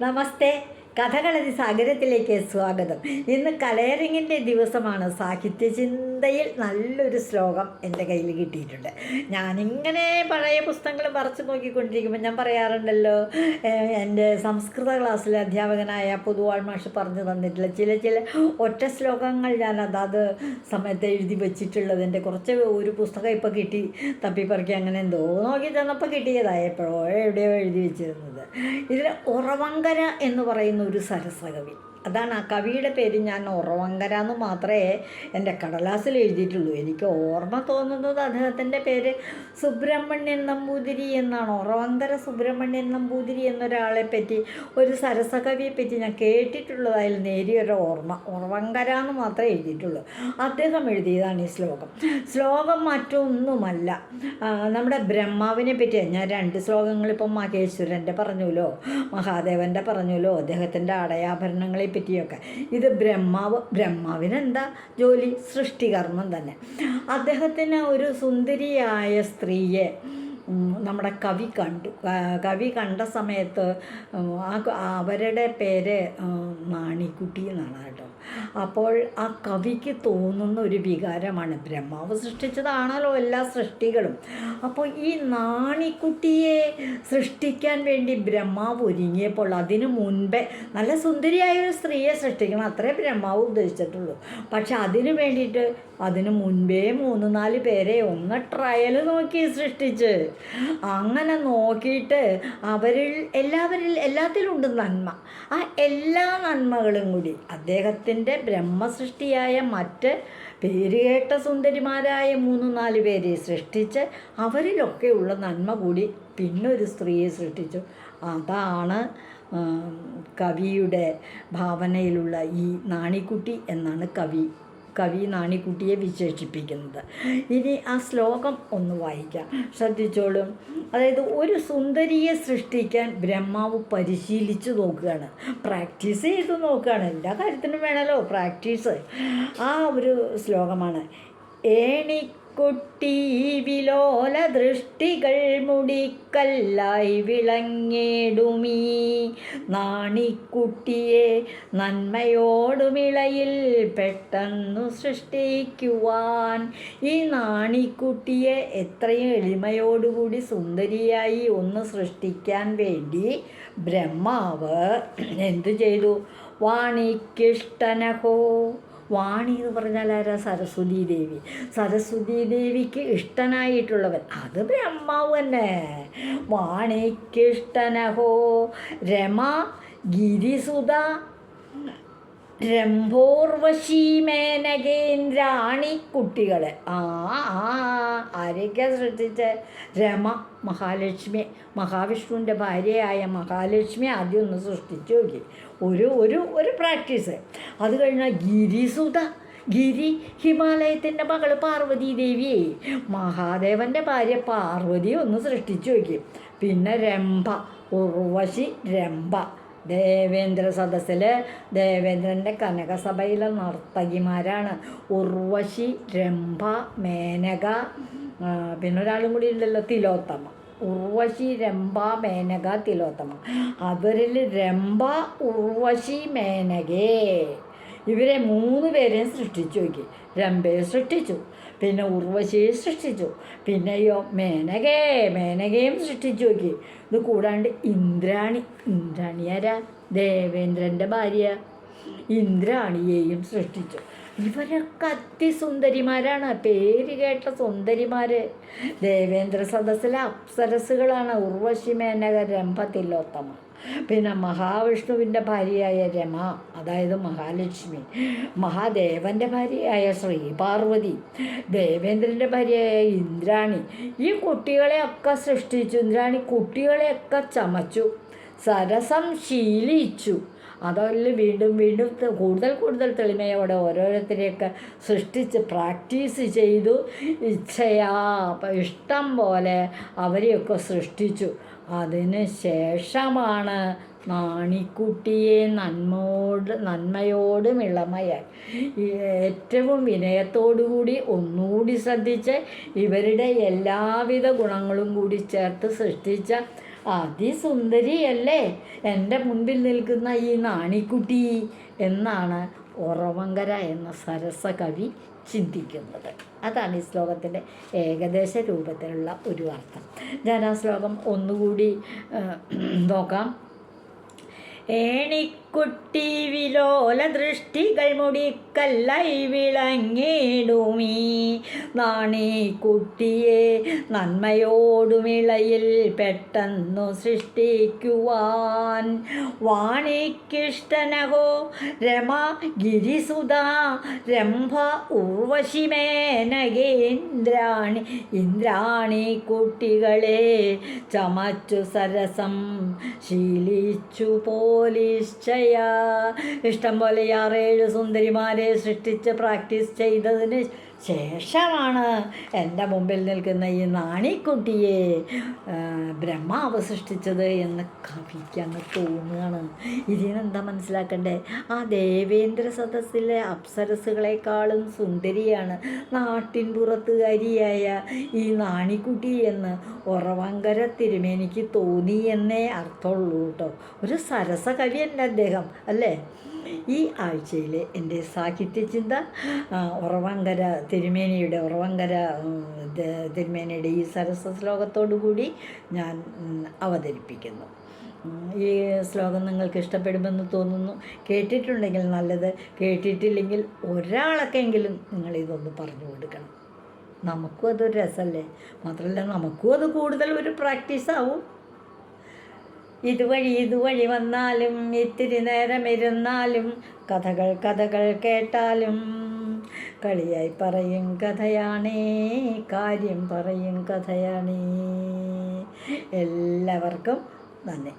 നമസ്തേ. കഥകളതി സാഗരത്തിലേക്ക് സ്വാഗതം. ഇന്ന് കലയറിങ്ങിൻ്റെ ദിവസമാണ്. സാഹിത്യചിന്തയിൽ നല്ലൊരു ശ്ലോകം എൻ്റെ കയ്യിൽ കിട്ടിയിട്ടുണ്ട്. ഞാനിങ്ങനെ പഴയ പുസ്തകങ്ങൾ പറിച്ചു നോക്കിക്കൊണ്ടിരിക്കുമ്പോൾ ഞാൻ പറയാറുണ്ടല്ലോ, എൻ്റെ സംസ്കൃത ക്ലാസ്സിലെ അധ്യാപകനായ പൊതുവാൾ മാഷ് പറഞ്ഞു തന്നിട്ടുള്ള ചില ഒറ്റ ശ്ലോകങ്ങൾ ഞാൻ അതാത് സമയത്ത് എഴുതി വെച്ചിട്ടുള്ളതിൻ്റെ കുറച്ച് ഒരു പുസ്തകം ഇപ്പോൾ കിട്ടി, തപ്പിപ്പറക്കി അങ്ങനെ എന്തോ നോക്കി ചെന്നപ്പോൾ കിട്ടിയതായി, എപ്പോഴോ എവിടെയോ എഴുതി വെച്ചിരുന്നത്. ഇതിൽ ഉറവങ്കര എന്ന് പറയുന്ന ഒരു സരസകവി, അതാണ് ആ കവിയുടെ പേര്. ഞാൻ ഉറവങ്കര എന്ന് മാത്രമേ എൻ്റെ കടലാസിൽ എഴുതിയിട്ടുള്ളൂ. എനിക്ക് ഓർമ്മ തോന്നുന്നത് അദ്ദേഹത്തിൻ്റെ പേര് സുബ്രഹ്മണ്യൻ നമ്പൂതിരി എന്നാണ്. ഉറവങ്കര സുബ്രഹ്മണ്യൻ നമ്പൂതിരി എന്നൊരാളെ പറ്റി, ഒരു സരസകവിയെ പറ്റി ഞാൻ കേട്ടിട്ടുള്ളതായാൽ നേരിയൊരു ഓർമ്മ. ഉറവങ്കര എന്ന് മാത്രമേ എഴുതിയിട്ടുള്ളൂ. അദ്ദേഹം എഴുതിയതാണ് ഈ ശ്ലോകം മറ്റൊന്നുമല്ല, നമ്മുടെ ബ്രഹ്മാവിനെ പറ്റിയാണ്. ഞാൻ 2 ശ്ലോകങ്ങൾ ഇപ്പം മഹേശ്വരൻ്റെ പറഞ്ഞല്ലോ, മഹാദേവൻ്റെ പറഞ്ഞല്ലോ, അദ്ദേഹത്തിൻ്റെ അടയാഭരണങ്ങളെ പറ്റിയൊക്കെ. ഇത് ബ്രഹ്മാവിനെന്താ ജോലി? സൃഷ്ടികർമ്മം തന്നെ. അദ്ദേഹത്തിന് ഒരു സുന്ദരിയായ സ്ത്രീയെ നമ്മുടെ കവി കണ്ട സമയത്ത് അവരുടെ പേര് നാണിക്കുട്ടി എന്നാണ് കേട്ടോ. അപ്പോൾ ആ കവിക്ക് തോന്നുന്ന ഒരു വികാരമാണ്, ബ്രഹ്മാവ് സൃഷ്ടിച്ചതാണല്ലോ എല്ലാ സൃഷ്ടികളും. അപ്പോൾ ഈ നാണിക്കുട്ടിയെ സൃഷ്ടിക്കാൻ വേണ്ടി ബ്രഹ്മാവ് ഒരുങ്ങിയപ്പോൾ അതിനു മുൻപേ നല്ല സുന്ദരിയായ ഒരു സ്ത്രീയെ സൃഷ്ടിക്കണം, അത്രേ ബ്രഹ്മാവ് ഉദ്ദേശിച്ചിട്ടുള്ളൂ. പക്ഷെ അതിനു വേണ്ടിയിട്ട് അതിനു മുൻപേ 3-4 പേരെ ഒന്ന് ട്രയൽ നോക്കി സൃഷ്ടിച്ച്, അങ്ങനെ നോക്കിയിട്ട് എല്ലാത്തിലുണ്ട് നന്മ. ആ എല്ലാ നന്മകളും കൂടി അദ്ദേഹത്തിൻ്റെ ബ്രഹ്മസൃഷ്ടിയായ മറ്റ് പേരുകേട്ട സുന്ദരിമാരായ 3-4 പേരെ സൃഷ്ടിച്ച് അവരിലൊക്കെയുള്ള നന്മ കൂടി പിന്നൊരു സ്ത്രീയെ സൃഷ്ടിച്ചു. അതാണ് കവിയുടെ ഭാവനയിലുള്ള ഈ നാണിക്കുട്ടി എന്നാണ് കവി നാണിക്കുട്ടിയെ വിശേഷിപ്പിക്കുന്നത്. ഇനി ആ ശ്ലോകം ഒന്ന് വായിക്കാം, ശ്രദ്ധിച്ചോളും. അതായത് ഒരു സുന്ദരിയെ സൃഷ്ടിക്കാൻ ബ്രഹ്മാവ് പരിശീലിച്ച് നോക്കുകയാണ്, പ്രാക്ടീസ് ചെയ്ത് നോക്കുകയാണ്. എല്ലാ കാര്യത്തിനും വേണമല്ലോ പ്രാക്ടീസ്. ആ ഒരു ശ്ലോകമാണ്. ഏണിക്കുട്ടി വിലോല ദൃഷ്ടികൾ മുടിക്കല്ലായി വിളങ്ങിടുമീ നാണിക്കുട്ടിയെ നന്മയോടുമിളയിൽ പെട്ടെന്നു സൃഷ്ടിക്കുവാൻ. ഈ നാണിക്കുട്ടിയെ എത്രയും എളിമയോടുകൂടി സുന്ദരിയായി ഒന്ന് സൃഷ്ടിക്കാൻ വേണ്ടി ബ്രഹ്മാവ് എന്തു ചെയ്തു? വാണിക്കിഷ്ടനഹോ. വാണി എന്ന് പറഞ്ഞാൽ ആരാ? സരസ്വതീ ദേവി. സരസ്വതീ ദേവിക്ക് ഇഷ്ടനായിട്ടുള്ളവൻ അത് ബ്രഹ്മാവ് തന്നെ. വാണിക്കിഷ്ടനഹോ രമ ഗിരിസുത രംഭോർവശി മേനകേന്ദ്രാണിക്കുട്ടികളെ ആരൊക്കെ സൃഷ്ടിച്ച? രമ മഹാലക്ഷ്മി, മഹാവിഷ്ണുവിൻ്റെ ഭാര്യയായ മഹാലക്ഷ്മി ആദ്യം ഒന്ന് സൃഷ്ടിച്ചു നോക്കി. ഒരു പ്രാക്ടീസ്. അത് കഴിഞ്ഞാൽ ഗിരിസുത, ഗിരി ഹിമാലയത്തിൻ്റെ മകൾ പാർവതി ദേവി, മഹാദേവൻ്റെ ഭാര്യ പാർവതി ഒന്ന് സൃഷ്ടിച്ചു നോക്കി. പിന്നെ രംഭ, ഉർവശി രംഭ. ദേവേന്ദ്ര സദസ്സിൽ ദേവേന്ദ്രൻ്റെ കനകസഭയിലെ നർത്തകിമാരാണ് ഉർവശി, രംഭ, മേനക, പിന്നെ ഒരാളും കൂടി ഉണ്ടല്ലോ, തിലോത്തമ. ഉർവശി, രംഭ, മേനക, തിലോത്തമ. അവരിൽ രംഭ, ഉർവശി, മേനകേ, ഇവരെ 3 പേരെയും സൃഷ്ടിച്ചു നോക്കി. രംഭയെ സൃഷ്ടിച്ചു, പിന്നെ ഉർവശിയെ സൃഷ്ടിച്ചു, പിന്നെയോ മേനകയും സൃഷ്ടിച്ചു നോക്കി. ഇത് കൂടാണ്ട് ഇന്ദ്രാണി ആരാ? ദേവേന്ദ്രൻ്റെ ഭാര്യ, ഇന്ദ്രാണിയെയും സൃഷ്ടിച്ചു. ഇവരൊക്കെ അതിസുന്ദരിമാരാണ്, പേര് കേട്ട സുന്ദരിമാർ. ദേവേന്ദ്ര സദസ്സിലെ അപ്സരസുകളാണ് ഉർവശി, മേനക, രംഭ, തിലോത്തമ. പിന്നെ മഹാവിഷ്ണുവിൻ്റെ ഭാര്യയായ രമ, അതായത് മഹാലക്ഷ്മി, മഹാദേവൻ്റെ ഭാര്യയായ ശ്രീ പാർവതി, ദേവേന്ദ്രൻ്റെ ഭാര്യയായ ഇന്ദ്രാണി. ഈ കുട്ടികളെയൊക്കെ സൃഷ്ടിച്ചു. ഇന്ദ്രാണി കുട്ടികളെയൊക്കെ ചമച്ചു, സരസം ശീലിച്ചു. അതിൽ വീണ്ടും കൂടുതൽ തെളിമയോടെ ഓരോരുത്തരെയൊക്കെ സൃഷ്ടിച്ച് പ്രാക്ടീസ് ചെയ്തു. ഇഷ്ടം പോലെ അവരെയൊക്കെ സൃഷ്ടിച്ചു. അതിന് ശേഷമാണ് നാണിക്കുട്ടിയെ നന്മയോടും ഇളമയായി ഏറ്റവും വിനയത്തോടുകൂടി ഒന്നുകൂടി ശ്രദ്ധിച്ച് ഇവരുടെ എല്ലാവിധ ഗുണങ്ങളും കൂടി ചേർത്ത് സൃഷ്ടിച്ച അതിസുന്ദരിയല്ലേ എൻ്റെ മുൻപിൽ നിൽക്കുന്ന ഈ നാണിക്കുട്ടി എന്നാണ് ഒറവങ്കര എന്ന സരസകവി ചിന്തിക്കുന്നത്. അതാണ് ഈ ശ്ലോകത്തിൻ്റെ ഏകദേശ രൂപത്തിലുള്ള ഒരു അർത്ഥം. ഞാൻ ആ ശ്ലോകം ഒന്നുകൂടി നോക്കാം. ഏണിക്കുട്ടി വിലോല ദൃഷ്ടികൾ മുടിക്കല്ലൈ വിളങ്ങിടുമീ നാണിക്കുട്ടിയെ നന്മയോടുമിളയിൽ പെട്ടെന്നു സൃഷ്ടിക്കുവാൻ വാണിക്കിഷ്ടനഹോ രമ ഗിരിസുത രംഭ ഉർവശിമേനകേന്ദ്രാണി ഇന്ദ്രാണി കുട്ടികളെ ചമച്ചു സരസം ശീലിച്ചു പോലിശ്ചയ. ഇഷ്ടം പോലെ 6-7 സുന്ദരിമാരെ സൃഷ്ടിച്ച് പ്രാക്ടീസ് ചെയ്തതിന് ശേഷമാണ് എൻ്റെ മുമ്പിൽ നിൽക്കുന്ന ഈ നാണിക്കുട്ടിയെ ബ്രഹ്മാവ് സൃഷ്ടിച്ചത് എന്ന് കവിക്ക് അങ്ങ് തോന്നുകയാണ്. ഇതിനെന്താ മനസ്സിലാക്കണ്ടേ? ആ ദേവേന്ദ്ര സദസ്സിലെ അപ്സരസുകളെക്കാളും സുന്ദരിയാണ് നാട്ടിൻ പുറത്തുകാരിയായ ഈ നാണിക്കുട്ടി എന്ന് ഒറവങ്കര തിരുമേനിക്ക് തോന്നി എന്നേ അർത്ഥമുള്ളൂ കേട്ടോ. ഒരു സരസകവിയല്ല അദ്ദേഹം, അല്ലേ? ഈ ആഴ്ചയിലെ എൻ്റെ സാഹിത്യചിന്ത ഒറവങ്കര തിരുമേനിയുടെ ഈ സരസ ശ്ലോകത്തോടു കൂടി ഞാൻ അവതരിപ്പിക്കുന്നു. ഈ ശ്ലോകം നിങ്ങൾക്ക് ഇഷ്ടപ്പെടുമെന്ന് തോന്നുന്നു. കേട്ടിട്ടുണ്ടെങ്കിൽ നല്ലത്, കേട്ടിട്ടില്ലെങ്കിൽ ഒരാളൊക്കെയെങ്കിലും നിങ്ങളിതൊന്ന് പറഞ്ഞു കൊടുക്കണം. നമുക്കും അതൊരു രസമല്ലേ? മാത്രമല്ല നമുക്കും അത് കൂടുതൽ ഒരു പ്രാക്ടീസാവും. ഇതുവഴി വന്നാലും ഇത്തിരി നേരം ഇരുന്നാലും കഥകൾ കേട്ടാലും കളിയായി പറയും കഥയാണേ, കാര്യം പറയും കഥയാണേ. എല്ലാവർക്കും നന്ദി.